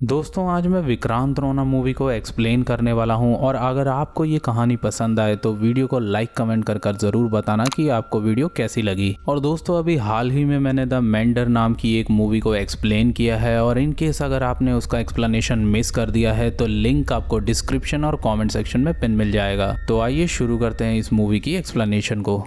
दोस्तों आज मैं विक्रांत रोना मूवी को एक्सप्लेन करने वाला हूं और अगर आपको ये कहानी पसंद आए तो वीडियो को लाइक कमेंट कर ज़रूर बताना कि आपको वीडियो कैसी लगी। और दोस्तों अभी हाल ही में मैंने द मेंडर नाम की एक मूवी को एक्सप्लेन किया है और इन केस अगर आपने उसका एक्सप्लेनेशन मिस कर दिया है तो लिंक आपको डिस्क्रिप्शन और कॉमेंट सेक्शन में पिन मिल जाएगा। तो आइए शुरू करते हैं इस मूवी की एक्सप्लेनेशन को।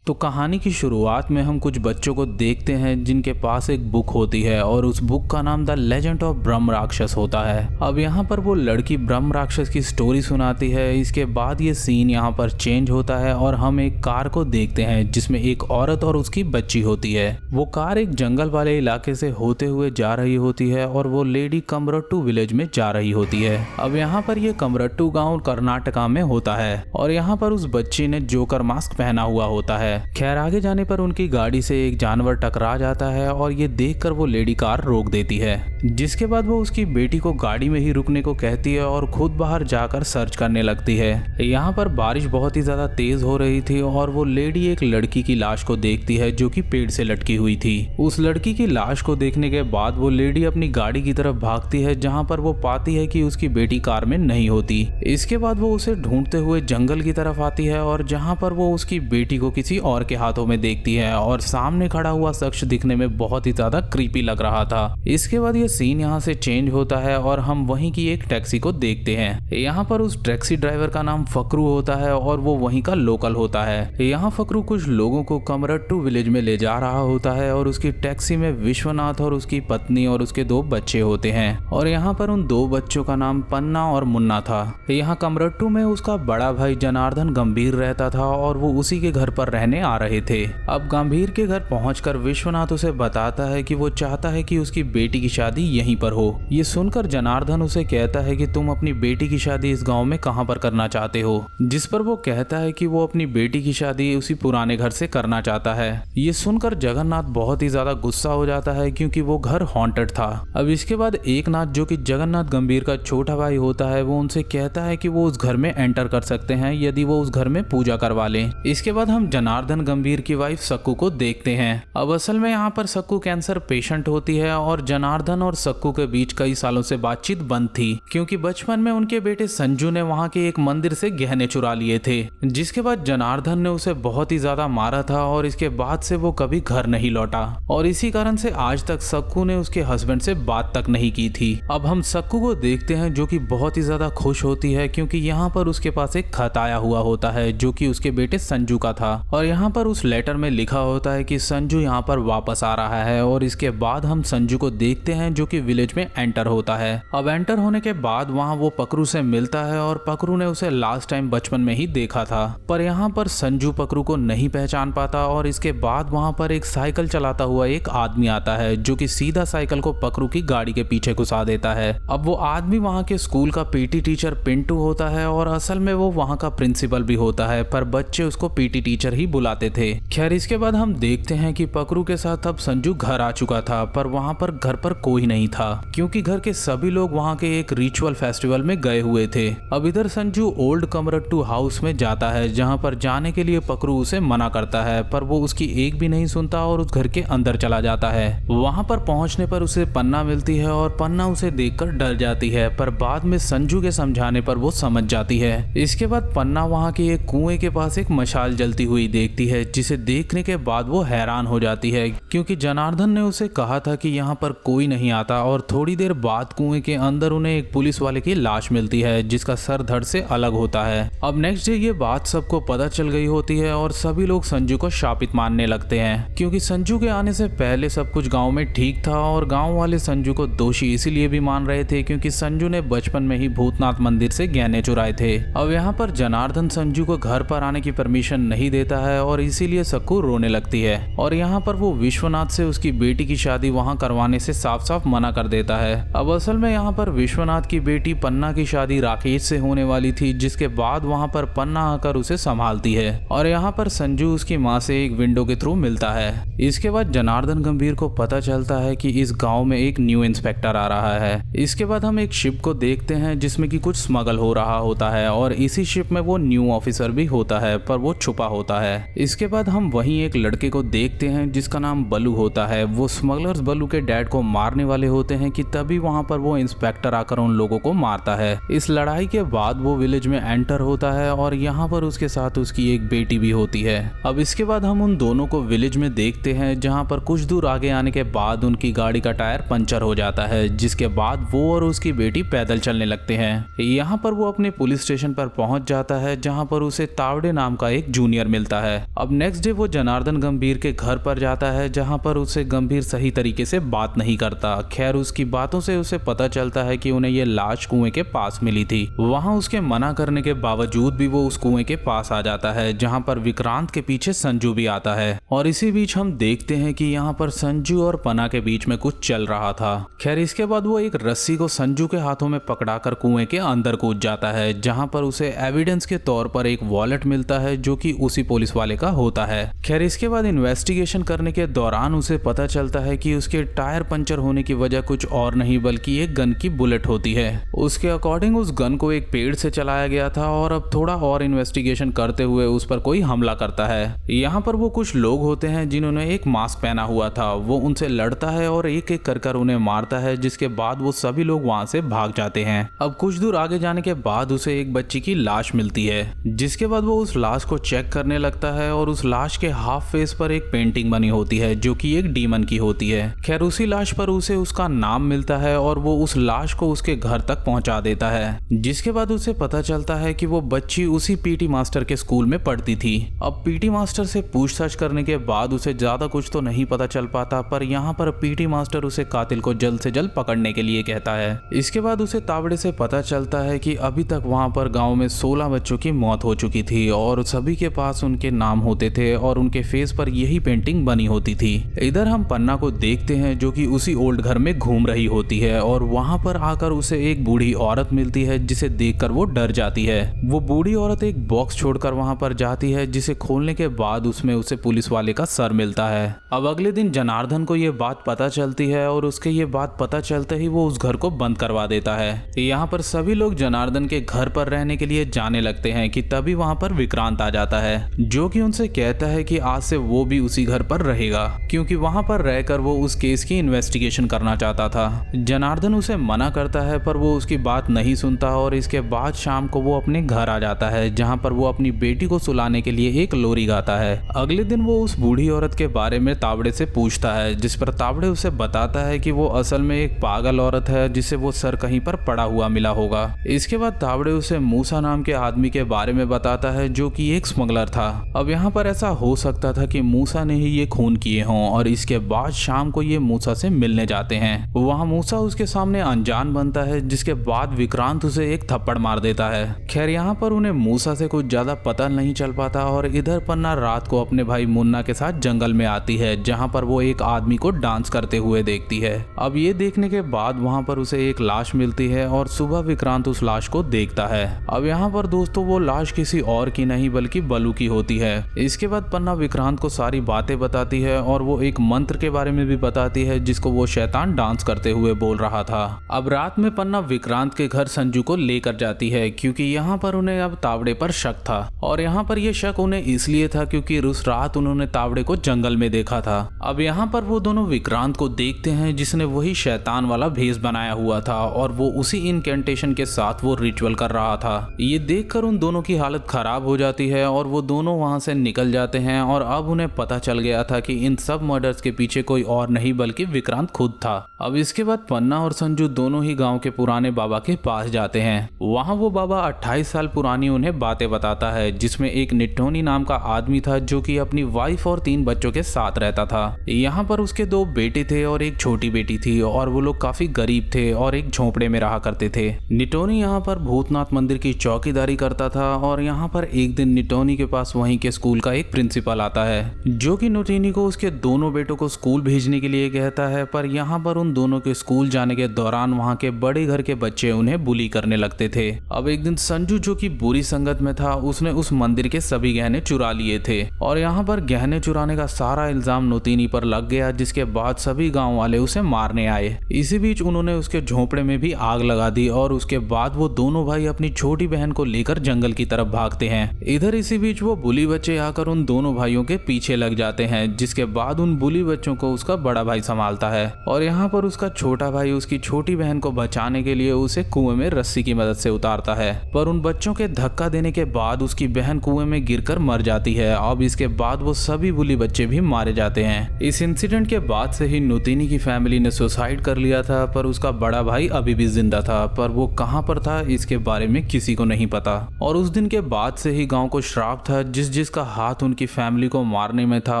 तो कहानी की शुरुआत में हम कुछ बच्चों को देखते हैं जिनके पास एक बुक होती है और उस बुक का नाम द लेजेंड ऑफ ब्रह्म राक्षस होता है। अब यहाँ पर वो लड़की ब्रह्म राक्षस की स्टोरी सुनाती है। इसके बाद ये सीन यहाँ पर चेंज होता है और हम एक कार को देखते हैं जिसमें एक औरत और उसकी बच्ची होती है। वो कार एक जंगल वाले इलाके से होते हुए जा रही होती है और वो लेडी कमरट्टू विलेज में जा रही होती है। अब यहाँ पर ये कमरट्टू गाँव कर्नाटका में होता है और यहाँ पर उस बच्ची ने जोकर मास्क पहना हुआ होता है। खैर आगे जाने पर उनकी गाड़ी से एक जानवर टकरा जाता है और ये देखकर वो लेडी कार रोक देती है, जिसके बाद वो उसकी बेटी को गाड़ी में ही रुकने को कहती है और खुद बाहर जाकर सर्च करने लगती है। यहाँ पर बारिश बहुत ही ज्यादा तेज हो रही थी और वो लेडी एक लड़की की लाश को देखती है जो कि पेड़ से लटकी हुई थी। उस लड़की की लाश को देखने के बाद वो लेडी अपनी गाड़ी की तरफ भागती है जहाँ पर वो पाती है कि उसकी बेटी कार में नहीं होती। इसके बाद वो उसे ढूंढते हुए जंगल की तरफ आती है और जहाँ पर वो उसकी बेटी को किसी और के हाथों में देखती है और सामने खड़ा हुआ शख्स दिखने में बहुत ही ज्यादा क्रीपी लग रहा था। इसके बाद ये सीन यहाँ से चेंज होता है और हम वहीं की एक टैक्सी को देखते हैं। यहाँ पर उस टैक्सी ड्राइवर का नाम फकरू होता है और वो वहीं का लोकल होता है। यहाँ फकरू कुछ लोगों को कमरट्टू विलेज में ले जा रहा होता है और उसकी टैक्सी में विश्वनाथ और उसकी पत्नी और उसके 2 बच्चे होते हैं और यहाँ पर उन 2 बच्चों का नाम पन्ना और मुन्ना था। यहाँ कमरट्टू में उसका बड़ा भाई जनार्दन गंभीर रहता था और वो उसी के घर पर रहने आ रहे थे। अब गंभीर के घर पहुंचकर विश्वनाथ उसे बताता है कि वो चाहता है कि उसकी बेटी की शादी यहीं पर हो। ये सुनकर जनार्दन उसे कहता है कि तुम अपनी बेटी की शादी इस गांव में कहां पर करना चाहते हो, जिस पर वो कहता है कि वो अपनी बेटी की शादी उसी पुराने घर से करना चाहता है। ये सुनकर जगन्नाथ बहुत ही ज्यादा गुस्सा हो जाता है क्योंकि वो घर हॉन्टेड था। अब इसके बाद एकनाथ जो कि जगन्नाथ गंभीर का छोटा भाई होता है वो उनसे कहता है कि वो उस घर में एंटर कर सकते हैं यदि वो उस घर में पूजा करवा लें। इसके बाद हम जनार्दन गंभीर की वाइफ सक्कू को देखते हैं। अब असल में यहाँ पर सक्कू कैंसर पेशेंट होती है और जनार्दन और सक्कू के बीच कई सालों से बातचीत बंद थी क्योंकि बचपन में उनके बेटे संजू ने वहाँ के एक मंदिर से गहने चुरा लिए थे, जिसके बाद जनार्दन ने उसे बहुत ही ज्यादा मारा था और इसके बाद से वो कभी घर नहीं लौटा और इसी कारण से आज तक सक्कू ने उसके हस्बैंड से बात तक नहीं की थी। अब हम सक्कू को देखते हैं जो कि बहुत ही ज्यादा खुश होती है क्योंकि यहाँ पर उसके पास एक खत आया हुआ होता है जो कि उसके बेटे संजू का था और यहाँ पर उस लेटर में लिखा होता है कि संजू यहाँ पर वापस आ रहा है। और इसके बाद हम संजू को देखते हैं जो कि विलेज में एंटर होता है। अब एंटर होने के बाद वहाँ वो पकरू से मिलता है और पकरू ने उसे लास्ट टाइम बचपन में ही देखा था, पर यहाँ पर संजू पकरू को नहीं पहचान पाता और इसके बाद वहाँ पर एक साइकिल चलाता हुआ एक आदमी आता है जो कि सीधा साइकिल को पकरू की गाड़ी के पीछे घुसा देता है। अब वो आदमी वहाँ के स्कूल का पीटी टीचर पिंटू होता है और असल में वो वहाँ का प्रिंसिपल भी होता है, पर बच्चे उसको पीटी टीचर ही बुलाते थे। खैर इसके बाद हम देखते हैं कि पकरू के साथ अब संजू घर आ चुका था, पर वहाँ पर घर पर कोई नहीं था क्योंकि घर के सभी लोग वहाँ के एक रिचुअल फेस्टिवल में गए हुए थे। अब इधर संजू ओल्ड कमरट्टू हाउस में जाता है जहाँ पर जाने के लिए पकरू उसे मना करता है, पर वो उसकी एक भी नहीं सुनता और उस घर के अंदर चला जाता है। वहाँ पर पहुँचने पर उसे पन्ना मिलती है और पन्ना उसे देखकर डर जाती है, पर बाद में संजू के समझाने पर वो समझ जाती है। इसके बाद पन्ना वहाँ के एक कुएं के पास एक मशाल जलती हुई देखती है, जिसे देखने के बाद वो हैरान हो जाती है क्योंकि जनार्दन ने उसे कहा था कि यहाँ पर कोई नहीं आता। और थोड़ी देर बाद कुएं के अंदर उन्हें एक पुलिस वाले की लाश मिलती है जिसका सर धड़ से अलग होता है। अब नेक्स्ट डे ये बात सबको पता चल गई होती है और सभी लोग संजू को शापित मानने लगते हैं क्योंकि संजू के आने से पहले सब कुछ गांव में ठीक था और गांव वाले संजू को दोषी इसीलिए भी मान रहे थे क्योंकि संजू ने बचपन में ही भूतनाथ मंदिर से गहने चुराए थे। अब यहाँ पर जनार्दन संजू को घर पर आने की परमिशन नहीं देता है और इसीलिए सक्कू रोने लगती है और यहाँ पर वो विश्वनाथ से उसकी बेटी की शादी वहाँ करवाने से साफ साफ मना कर देता है। अब असल में यहाँ पर विश्वनाथ की बेटी पन्ना की शादी राकेश से होने वाली थी, जिसके बाद वहाँ पर पन्ना आकर उसे संभालती है और यहाँ पर संजू उसकी माँ से एक विंडो के थ्रू मिलता है। इसके बाद जनार्दन गंभीर को पता चलता है कि इस गांव में एक न्यू इंस्पेक्टर आ रहा है। इसके बाद हम एक शिप को देखते हैं जिसमें कि कुछ स्मगल हो रहा होता है और इसी शिप में वो न्यू ऑफिसर भी होता है पर वो छुपा होता है। इसके बाद हम वहीं एक लड़के को देखते हैं जिसका नाम बलू होता है। वो स्मगलर्स बलू के डैड को मारने वाले होते हैं कि तभी वहाँ पर वो इंस्पेक्टर आकर उन लोगों को मारता है। इस लड़ाई के बाद वो विलेज में एंटर होता है और यहाँ पर उसके साथ उसकी एक बेटी भी होती है। अब इसके बाद हम उन दोनों को विलेज में देखते हैं जहाँ पर कुछ दूर आगे आने के बाद उनकी गाड़ी का टायर पंचर हो जाता है, जिसके बाद वो और उसकी बेटी पैदल चलने लगते हैं। यहाँ पर वो अपने पुलिस स्टेशन पर पहुंच जाता है जहाँ पर उसे तावड़े नाम का एक जूनियर मिलता है। अब नेक्स्ट डे वो जनार्दन गंभीर के घर पर जाता है जहाँ पर उसे गंभीर सही तरीके से बात नहीं करता। खैर उसकी बातों से उसे पता चलता है कि उन्हें ये लाश कुएं के पास मिली थी। वहाँ उसके मना करने के बावजूद भी वो उस कुएं के पास आ जाता है जहाँ पर विक्रांत के पीछे संजू भी आता है और इसी बीच हम देखते हैं कि यहाँ पर संजू और पन्ना के बीच में कुछ चल रहा था। खैर इसके बाद वो एक रस्सी को संजू के हाथों में पकड़ाकर कुएं के अंदर कूद जाता है जहाँ पर उसे एविडेंस के तौर पर एक वॉलेट मिलता है जो कि उसी पुलिस वाले का होता है। खैर इसके बाद इन्वेस्टिगेशन करने के दौरान उसे पता चलता है कि उसके टायर पंचर होने की वजह कुछ और नहीं बल्कि एक गन की बुलेट होती है। उसके अकॉर्डिंग उस गन को एक पेड़ से चलाया गया था और अब थोड़ा और इन्वेस्टिगेशन करते हुए उस पर कोई हमला करता है। यहाँ पर वो कुछ लोग होते हैं जिन्होंने एक मास्क पहना हुआ था। वो उनसे लड़ता है और एक एक कर उन्हें मारता है, जिसके बाद वो सभी लोग वहाँ से भाग जाते हैं। अब कुछ दूर आगे जाने के बाद उसे एक बच्ची की लाश मिलती है, जिसके बाद वो उस लाश को चेक करने लगता है और उस लाश के हाफ फेस पर एक पेंटिंग बनी होती है जो कि एक डीमन की होती है। खैर उसी लाश पर उसे उसका नाम मिलता है और वो उस लाश को उसके घर तक पहुंचा देता है, जिसके बाद उसे पता चलता है कि वो बच्ची उसी पीटी मास्टर के स्कूल में पढ़ती थी। अब पीटी मास्टर से पूछताछ करने के बाद उसे ज्यादा कुछ तो नहीं पता चल पाता, पर यहाँ पर पीटी मास्टर उसे कातिल को जल्द से जल्द पकड़ने के लिए कहता है। इसके बाद उसे तावड़े से पता चलता है कि अभी तक वहाँ पर गांव में 16 बच्चों की मौत हो चुकी थी और सभी के पास उनके नाम होते थे और उनके फेस पर यही पेंटिंग बनी होती थी। इधर हम पन्ना को देखते हैं जो कि उसी ओल्ड घर में घूम रही होती है और वहाँ पर आकर उसे एक बूढ़ी औरत मिलती है जिसे देखकर वो डर जाती है। वो बूढ़ी औरत एक बॉक्स छोड़कर वहाँ पर जाती है जिसे खोलने के बाद उसमें उसे पुलिस वाले का सर मिलता है। अब अगले दिन जनार्दन को ये बात पता चलती है और उसके ये बात पता चलते ही वो उस घर को बंद करवा देता है। यहाँ पर सभी लोग जनार्दन के घर पर रहने के लिए जाने लगते हैं कि तभी वहाँ पर विक्रांत आ जाता है जो कि उनसे कहता है कि आज से वो भी उसी घर पर रहेगा क्योंकि वहाँ पर रहकर वो उस केस की इन्वेस्टिगेशन करना चाहता था। जनार्दन उसे मना करता है पर वो उसकी बात नहीं सुनता और इसके बाद शाम को वो अपने घर आ जाता है जहाँ पर वो अपनी बेटी को सुलाने के लिए एक लोरी गाता है। अगले दिन वो उस बूढ़ी औरत के बारे में तावड़े से पूछता है, जिस पर तावड़े उसे बताता है कि वो असल में एक पागल औरत है जिसे वो सर कहीं पर पड़ा हुआ मिला होगा। इसके बाद तावड़े उसे मूसा नाम के आदमी के बारे में बताता है जो कि एक स्मगलर था। अब यहाँ पर ऐसा हो सकता था कि मूसा ने ही ये खून किए हों और इसके बाद शाम को ये मूसा से मिलने जाते हैं। वहाँ मूसा उसके सामने अनजान बनता है, जिसके बाद विक्रांत उसे एक थप्पड़ मार देता है। खैर यहाँ पर उन्हें मूसा से कुछ ज्यादा पता नहीं चल पाता और इधर पन्ना रात को अपने भाई मुन्ना के साथ जंगल में आती है जहाँ पर वो एक आदमी को डांस करते हुए देखती है। अब ये देखने के बाद वहाँ पर उसे एक लाश मिलती है और सुबह विक्रांत उस लाश को देखता है। अब यहाँ पर दोस्तों वो लाश किसी और की नहीं बल्कि बलू की होती है। इसके बाद पन्ना विक्रांत को सारी बातें बताती है और वो एक मंत्र के बारे में भी बताती है जिसको वो शैतान डांस करते हुए बोल रहा था। अब रात में पन्ना विक्रांत के घर संजू को लेकर जाती है क्योंकि यहाँ पर उन्हें अब तावड़े पर शक था और यहाँ पर यह शक उन्हें इसलिए था क्योंकि उस रात उन्होंने तावड़े को जंगल में देखा था। अब यहाँ पर वो दोनों विक्रांत को देखते हैं जिसने वही शैतान वाला भेष बनाया हुआ था और वो उसी इनकेंटेशन के साथ वो रिचुअल कर रहा था। ये देखकर उन दोनों की हालत खराब हो जाती है और वो दोनों वहाँ वहां से निकल जाते हैं और अब उन्हें पता चल गया था कि इन सब मर्डर्स के पीछे कोई और नहीं बल्कि विक्रांत खुद था। अब इसके बाद पन्ना और संजू दोनों ही गांव के पुराने बाबा के पास जाते हैं। वहां वो बाबा 28 साल पुरानी उन्हें बातें बताता है, जिसमें एक निट्टोनी नाम का आदमी था जो कि अपनी वाइफ और 3 बच्चों के साथ रहता था। यहाँ पर उसके 2 बेटे थे और एक छोटी बेटी थी और वो लोग काफी गरीब थे और एक झोंपड़े में रहा करते थे। निटोनी यहाँ पर भूतनाथ मंदिर की चौकीदारी करता था और यहाँ पर एक दिन निटोनी के पास वहीं के स्कूल का एक प्रिंसिपल आता है, जो कि निटोनी को उसके दोनों बेटों को स्कूल भेजने के लिए कहता है। पर यहाँ पर उन दोनों के स्कूल जाने के दौरान वहाँ के बड़े घर के बच्चे उन्हें बुली करने लगते थे। अब एक दिन संजू, जो कि बुरी संगत में था, उसने उस मंदिर के सभी गहने चुरा लिए थे और यहाँ पर गहने चुराने का सारा इल्जाम नोतिनी पर लग गया, जिसके बाद सभी गाँव वाले उसे मारने आए। इसी बीच उन्होंने उसके झोंपड़े में भी आग लगा दी और उसके बाद वो दोनों भाई अपनी छोटी बहन को लेकर जंगल की तरफ भागते हैं। इधर इसी बीच वो बुली बच्चे आकर उन दोनों भाइयों के पीछे लग जाते हैं, जिसके बाद उन बुली बच्चों को उसका बड़ा भाई संभालता है और यहाँ पर उसका छोटा भाई उसकी छोटी बहन को बचाने के लिए उसे कुएं में रस्सी की मदद से उतारता है। पर उन बच्चों के धक्का देने के बाद उसकी बहन कुएं में गिरकर मर जाती है। अब इसके बाद वो सभी बुली बच्चे भी मारे जाते हैं। इस इंसिडेंट के बाद से ही नोतिनी की फैमिली ने सुसाइड कर लिया था, पर उसका बड़ा भाई अभी भी जिंदा था, पर वो कहां पर था इसके बारे में किसी को नहीं पता। और उस दिन के बाद से ही गांव को श्राप था, जिसका हाथ उनकी फैमिली को मारने में था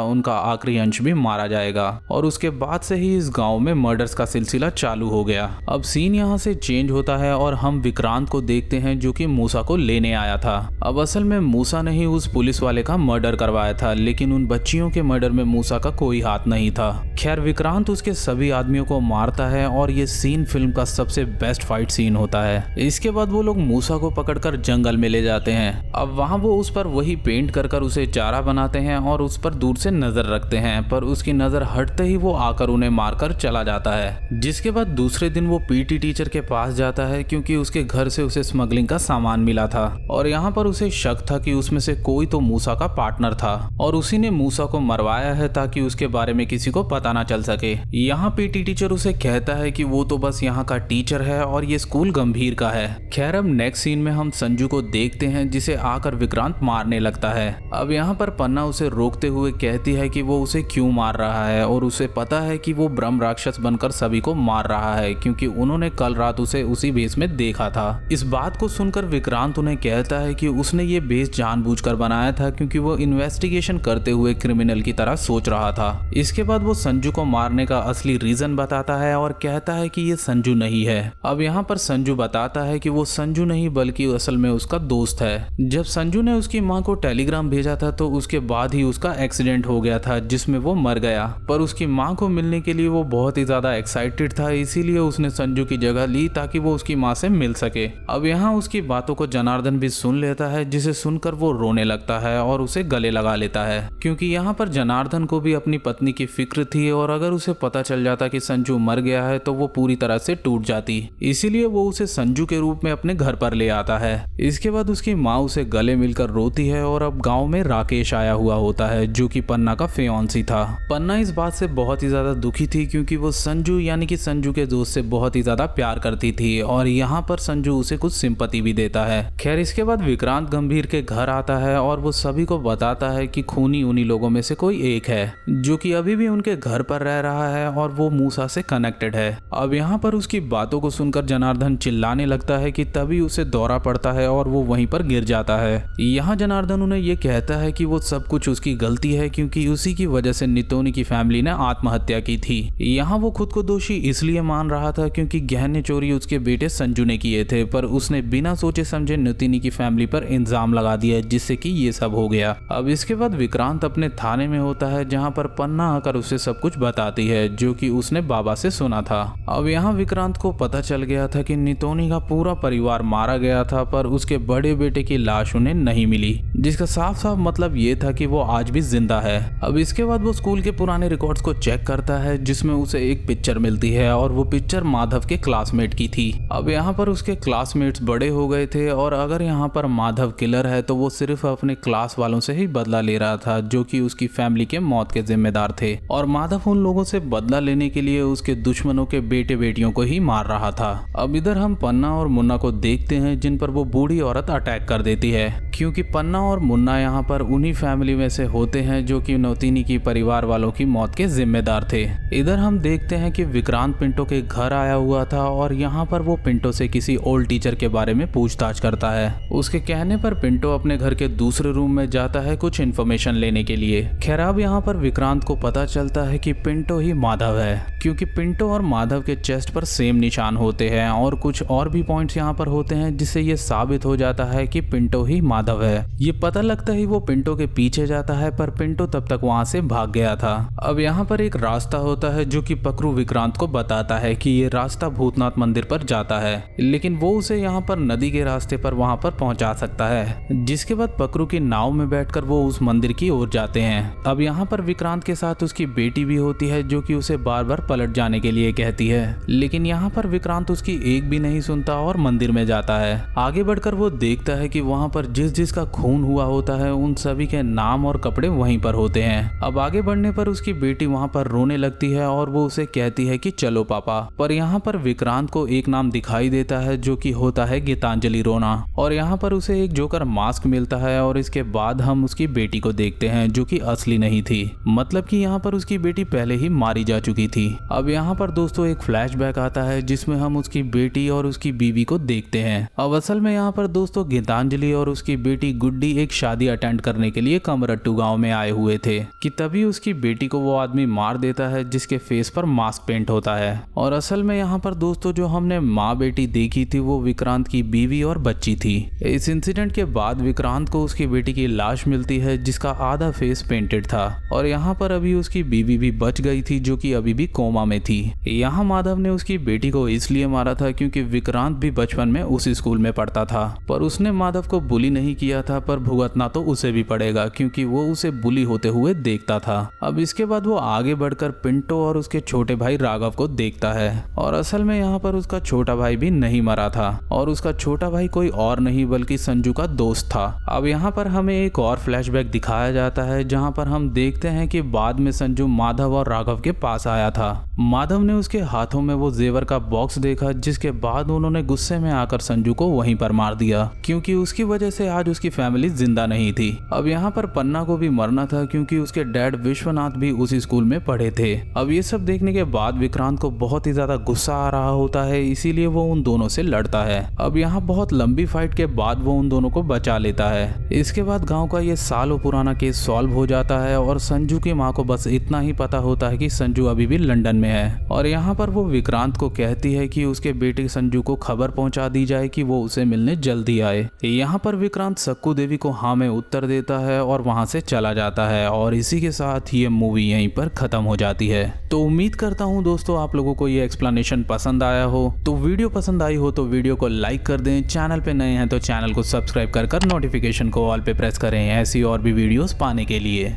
उनका आखिरी अंश भी मारा जाएगा। और उसके बाद से ही इस गांव में मर्डर्स का सिलसिला चालू हो गया। अब सीन यहाँ से चेंज होता है और हम विक्रांत को देखते हैं, जो कि मूसा को लेने आया था। अब असल में मूसा ने ही उस पुलिस वाले का मर्डर करवाया था, लेकिन उन बच्चियों के मर्डर में मूसा का कोई हाथ नहीं था। खैर, विक्रांत उसके सभी आदमियों को मारता है और ये सीन फिल्म का सबसे बेस्ट फाइट सीन होता है। इसके बाद वो लोग मूसा को पकड़कर जंगल में ले जाते हैं। अब वहाँ वो उस पर वही पेंट कर उसे चारा बनाते हैं और उस पर दूर से नजर रखते हैं, पर उसकी नजर हटते ही वो आकर उन्हें मारकर चला जाता है। जिसके बाद दूसरे दिन वो पीटी टीचर के पास जाता है, क्योंकि उसके घर से उसे स्मगलिंग का सामान मिला था और यहाँ पर उसे शक था कि उसमें से कोई तो मूसा का पार्टनर था और उसी ने मूसा को मरवाया है ताकि उसके बारे में किसी को पता ना चल सके। यहाँ पीटी टीचर उसे कहता है कि वो तो बस यहाँ का टीचर है और ये स्कूल गंभीर का है। खैर, अब नेक्स्ट सीन में हम संजू को देखते हैं, जिसे आकर विक्रांत मारने लगता है। अब यहाँ पर पन्ना उसे रोकते हुए कहती है कि वो उसे क्यों मार रहा है और उसे पता है कि वो ब्रह्म राक्षस बनकर सभी को मार रहा है, क्योंकि उन्होंने कल रात उसे उसी भेस में देखा था। इस बात को सुनकर विक्रांत उन्हें कहता है कि उसने ये भेस जानबूझकर बनाया था, क्योंकि वो इन्वेस्टिगेशन करते हुए क्रिमिनल की तरह सोच रहा था। इसके बाद वो संजू को मारने का असली रीजन बताता है और कहता है कि ये संजू नहीं है। अब यहाँ पर संजू बताता है कि वो संजू नहीं बल्कि असल में उसका दोस्त है। जब संजू ने उसकी माँ को टेलीग्राम भेजा था तो उसके बाद ही उसका एक्सीडेंट हो गया था, जिसमें वो मर गया। पर उसकी माँ को मिलने के लिए वो बहुत ही ज्यादा एक्साइटेड था, इसीलिए उसने संजू की जगह ली ताकि वो उसकी माँ से मिल सके। अब यहाँ उसकी बातों को जनार्दन भी सुन लेता है, जिसे सुनकर वो रोने लगता है और उसे गले लगा लेता है, क्योंकि यहाँ पर जनार्दन को भी अपनी पत्नी की फिक्र थी और अगर उसे पता चल जाता कि संजू मर गया है तो वो पूरी तरह से टूट जाती। इसीलिए वो उसे संजू के रूप में अपने घर पर ले आता है। इसके बाद उसकी माँ उसे गले मिलकर रोती है और अब गांव में राकेश आया हुआ होता है, जो कि पन्ना का फियांसी था। पन्ना इस बात से बहुत ही ज्यादा दुखी थी, क्योंकि वो संजू यानी कि संजू के दोस्त से बहुत ही ज्यादा प्यार करती थी और यहाँ पर संजू उसे कुछ सिंपैथी भी देता है। खैर, इसके बाद विक्रांत गंभीर के घर आता है और वो सभी को बताता है कि खूनी उन्हीं लोगों में से कोई एक है, जो कि अभी भी उनके घर पर रह रहा है और वो मूसा से कनेक्टेड है। अब यहाँ पर उसकी बातों को सुनकर जनार्दन चिल्लाने लगता है कि तभी उसे दौरा पड़ता है और वो वहीं पर गिर जाता है। यहाँ जनार्दन उन्हें ये कहता है कि वो सब कुछ उसकी गलती है, क्योंकि उसी की वजह से नितोनी की फैमिली ने आत्महत्या की थी। यहाँ वो खुद को दोषी इसलिए मान रहा था क्योंकि गहने चोरी उसके बेटे संजू ने किए थे, पर उसने बिना सोचे समझे नितोनी की फैमिली पर इल्जाम लगा दिया, जिससे कि ये सब हो गया। अब इसके बाद विक्रांत अपने थाने में होता है, जहाँ पर पन्ना आकर उसे सब कुछ बताती है, जो कि उसने बाबा से सुना था। अब यहाँ विक्रांत को पता चल गया था कि नितोनी का पूरा परिवार मारा गया था, पर उसके बड़े बेटे की लाश उन्हें नहीं मिली, जिसका साफ साफ मतलब ये था कि वो आज भी जिंदा है। अब इसके बाद वो स्कूल के पुराने रिकॉर्ड्स को चेक करता है, जिसमें उसे एक पिक्चर मिलती है और वो पिक्चर माधव के क्लासमेट की थी। अब यहाँ पर उसके क्लासमेट्स बड़े हो गए थे और अगर यहाँ पर माधव किलर है तो वो सिर्फ अपने क्लास वालों से ही बदला ले रहा था, जो कि उसकी फैमिली के मौत के जिम्मेदार थे, और माधव उन लोगों से बदला लेने के लिए उसके दुश्मनों के बेटे बेटियों को ही मार रहा था। अब इधर हम पन्ना और मुन्ना को देखते हैं जिन पर वो बूढ़ी औरत अटैक कर देती है, क्योंकि पन्ना और मुन्ना यहाँ पर उन्हीं फैमिली में से होते हैं जो कि नौतीनी की परिवार वालों की मौत के जिम्मेदार थे। इधर हम देखते हैं कि विक्रांत पिंटो के घर आया हुआ था और यहाँ पर वो पिंटो से किसी ओल्ड टीचर के बारे में पूछताछ करता है। उसके कहने पर पिंटो अपने घर के दूसरे रूम में जाता है कुछ इन्फॉर्मेशन लेने के लिए। खैर अब यहाँ पर विक्रांत को पता चलता है कि पिंटो ही माधव है, क्योंकि पिंटो और माधव के चेस्ट पर सेम निशान होते हैं और कुछ और भी पॉइंट्स यहाँ पर होते हैं जिससे ये साबित हो जाता है कि पिंटो ही माधव है। ये पता लगता ही वो पिंटो के पीछे जाता है, पर पिंटो तब तक वहाँ से भाग गया था। अब यहाँ पर एक रास्ता होता है जो कि पकरू विक्रांत को बताता है कि ये रास्ता भूतनाथ मंदिर पर जाता है, लेकिन वो उसे यहाँ पर नदी के रास्ते पर वहाँ पर पहुँचा सकता है। जिसके बाद पकरू की नाव में बैठकर वो उस मंदिर की ओर जाते हैं। अब यहाँ पर विक्रांत के साथ उसकी बेटी भी होती है जो कि उसे बार बार पलट जाने के लिए कहती है, लेकिन यहाँ पर विक्रांत उसकी एक भी नहीं सुनता और मंदिर में जाता है। आगे बढ़कर वो देखता है कि वहाँ पर जिस जिसका खून हुआ होता है उन सभी के नाम और कपड़े वहीं पर होते हैं। अब आगे बढ़ने पर उसकी बेटी वहाँ पर रोने लगती है और वो उसे कहती है कि चलो पापा, पर यहाँ पर विक्रांत को एक नाम दिखाई देता है जो कि होता है गीतांजलि रोना, और यहाँ पर उसे एक जोकर मास्क मिलता है। और इसके बाद हम उसकी बेटी को देखते हैं जो कि असली नहीं थी, मतलब कि यहाँ पर उसकी बेटी पहले ही मारी जा चुकी थी। अब यहाँ पर दोस्तों एक फ्लैशबैक आता है जिसमें हम उसकी बेटी और उसकी बीवी को देखते हैं। अब असल में यहाँ पर दोस्तों गीतांजलि और उसकी बेटी गुड्डी एक शादी अटेंड करने के लिए कमरट्टू गांव में आए हुए थे कि तभी उसकी बेटी को वो आदमी मार देता है जिसके फेस पर मास्क पेंट होता है। और असल में यहाँ पर दोस्तों जो हमने माँ बेटी देखी थी वो विक्रांत की बीवी और बच्ची थी। इस इंसिडेंट के बाद विक्रांत को उसकी बेटी की लाश मिलती है जिसका आधा फेस पेंटेड था, और यहाँ पर अभी उसकी बीवी भी बच गई थी जो कि अभी भी कोमा में थी। यहाँ माधव ने उसकी बेटी को इसलिए मारा था क्योंकि विक्रांत भी बचपन में उसी स्कूल में पढ़ता था, पर उसने माधव को बुली नहीं किया था, पर भुगतना तो उसे भी पड़ेगा क्योंकि वो उसे बुली होते हुए देखता था। अब इसके बाद वो आगे बढ़कर पिंटो और उसके छोटे भाई राघव को देखता है, और असल में यहाँ पर उसका छोटा भाई भी नहीं मरा था, और उसका छोटा भाई कोई और नहीं बल्कि संजू का दोस्त था। अब यहाँ पर हमें एक और फ्लैशबैक दिखाया जाता है जहाँ पर हम देखते हैं कि बाद में संजू माधव और राघव के पास आया था। माधव ने उसके हाथों में वो जेवर का बॉक्स देखा, जिसके बाद उन्होंने गुस्से में आकर संजू को वहीं पर मार दिया क्योंकि उसकी वजह से आज उसकी फैमिली जिंदा नहीं थी। अब यहाँ पर पन्ना को भी मरना था क्योंकि उसके डैड विश्वनाथ भी उसी स्कूल में पढ़े थे। अब ये सब देखने के बाद विक्रांत को बहुत ही ज्यादा गुस्सा आ रहा होता है, इसीलिए वो उन दोनों से लड़ता है। अब यहाँ बहुत लंबी फाइट के बाद वो उन दोनों को बचा लेता है। इसके बाद गाँव का ये सालों पुराना केस सॉल्व हो जाता है और संजू की माँ को बस इतना ही पता होता है कि संजू अभी भी लंदन में है, और यहाँ पर वो विक्रांत को कहती है कि उसके बेटे संजू को खबर पहुंचा दी जाए कि वो उसे मिलने जल्दी आए। यहाँ पर विक्रांत सक्कू देवी को हाँ में उत्तर देता है और वहां से चला जाता है, और इसी के साथ ये मूवी यहीं पर खत्म हो जाती है। तो उम्मीद करता हूँ दोस्तों आप लोगों को ये एक्सप्लेनेशन पसंद आया हो। तो वीडियो पसंद आई हो तो वीडियो को लाइक कर दें, चैनल पे नए हैं तो चैनल को सब्सक्राइब कर नोटिफिकेशन को ऑल पे प्रेस करें ऐसी और भी वीडियोस पाने के लिए।